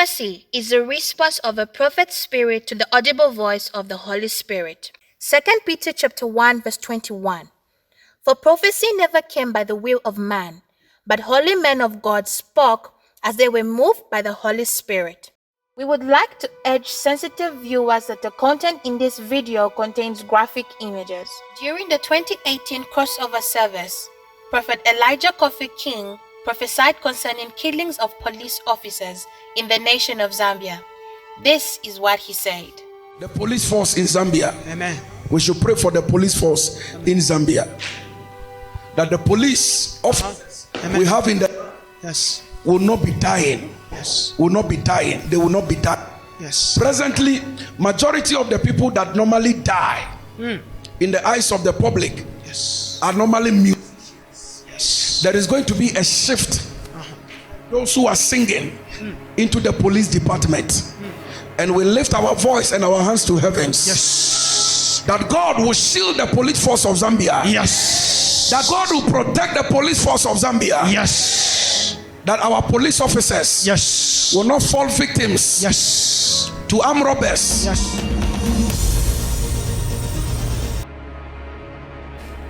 Prophecy is the response of a prophet's spirit to the audible voice of the Holy Spirit. 2 Peter chapter 1 verse 21. For prophecy never came by the will of man, but holy men of God spoke as they were moved by the Holy Spirit. We would like to urge sensitive viewers that the content in this video contains graphic images. During the 2018 crossover service, Prophet Elijah Kofi King prophesied concerning killings of police officers in the nation of Zambia. This is what he said. The police force in Zambia. Amen. We should pray for the police force in Zambia. That the police officers we have in the will not be dying. Will not be dying. They will not be dying. Presently, majority of the people that normally die in the eyes of the public are normally mute. There is going to be a shift. Those who are singing into the police department. And we lift our voice and our hands to heavens. That God will shield the police force of Zambia. That God will protect the police force of Zambia. That our police officers will not fall victims to armed robbers.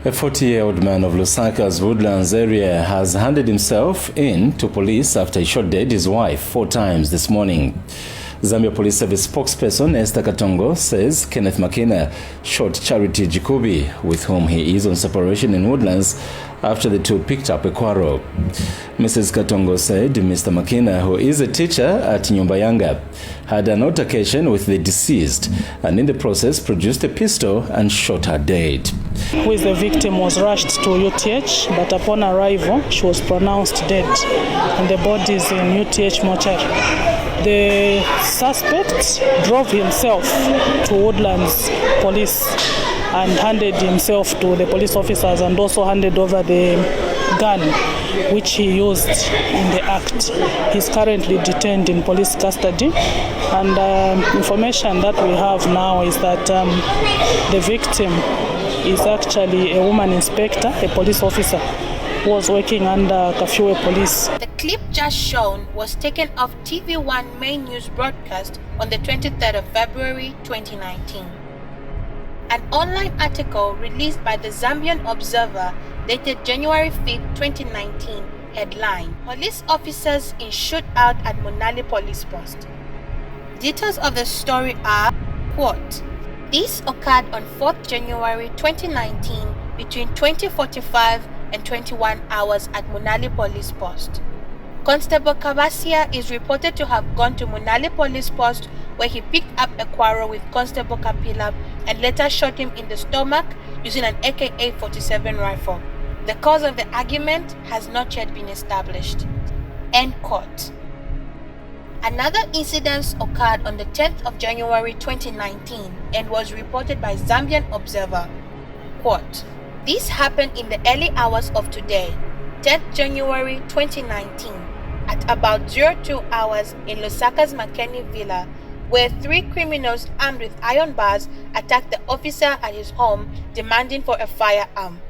A 40-year-old man of Lusaka's Woodlands area has handed himself in to police after he shot dead his wife 4 times this morning. Zambia Police Service spokesperson Esther Katongo says Kenneth Makina shot Charity Jikubi, with whom he is on separation in Woodlands, after the two picked up a quarrel. Mrs. Katongo said Mr. Makina, who is a teacher at Nyumbayanga, had an altercation with the deceased and in the process produced a pistol and shot her dead. Who is the victim was rushed to UTH, but upon arrival she was pronounced dead and the body is in UTH mortuary. The suspect drove himself to Woodlands Police and handed himself to the police officers and also handed over the gun which he used in the act. He's currently detained in police custody, and information that we have now is that the victim is actually a woman inspector, a police officer who was working under Kafue Police. The clip just shown was taken off TV1 main news broadcast on the 23rd of February 2019. An online article released by the Zambian Observer dated January 5, 2019, headline: Police officers in shootout at Munali Police Post. Details of the story are, quote, "This occurred on 4th January 2019 between 20:45 and 21 hours at Munali Police Post. Constable Kabasia is reported to have gone to Munali Police Post where he picked up a quarrel with Constable Kapila and later shot him in the stomach using an AK-47 rifle. The cause of the argument has not yet been established." End quote. Another incident occurred on the 10th of January 2019 and was reported by Zambian Observer. Quote, "This happened in the early hours of today, 10th January 2019, at about 02 hours in Lusaka's Makeni Villa, where 3 criminals armed with iron bars attacked the officer at his home demanding for a firearm.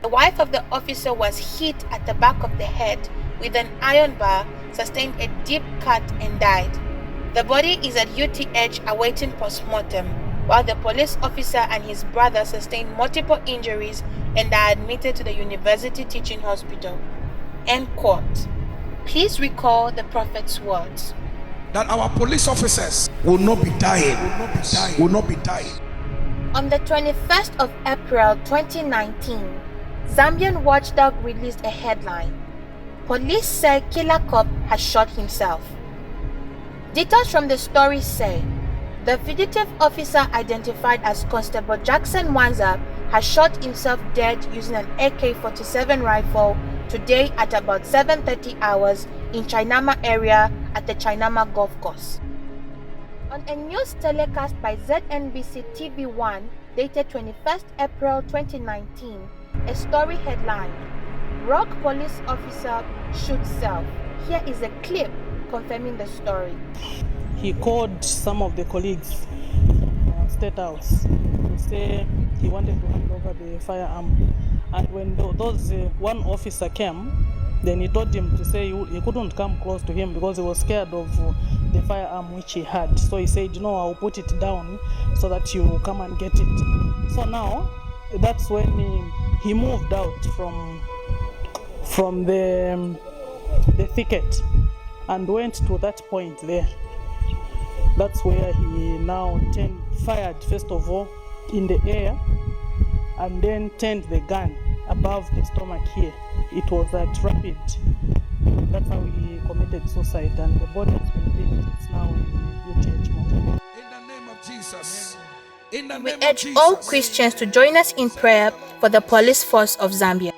The wife of the officer was hit at the back of the head with an iron bar, sustained a deep cut and died. The body is at UTH awaiting post-mortem, while the police officer and his brother sustained multiple injuries and are admitted to the University Teaching Hospital." End quote. Please recall the prophet's words. That our police officers will not be dying. Will not be dying. On the 21st of April 2019, Zambian Watchdog released a headline: Police say killer cop has shot himself. Details from the story say the fugitive officer, identified as Constable Jackson Mwanza, has shot himself dead using an AK-47 rifle today at about 7:30 hours in Chainama area at the Chainama Golf Course. On a news telecast by ZNBC TV1 dated 21st April 2019, a story headline: Rock police officer shoots self. Here is a clip confirming the story. He called some of the colleagues State House to say he wanted to hand over the firearm, and when those one officer came, then he told him to say he couldn't come close to him because he was scared of the firearm which he had. So he said, no, I'll put it down so that you come and get it. So now, that's when he moved out from the thicket and went to that point there. That's where he now fired first of all in the air and then turned the gun above the stomach here. It was at rapid. That's how he committed suicide, and the body has been picked. It's now in UTH mortuary. In the name of Jesus. In the We name of urge Jesus. all Christians to join us in prayer for the police force of Zambia.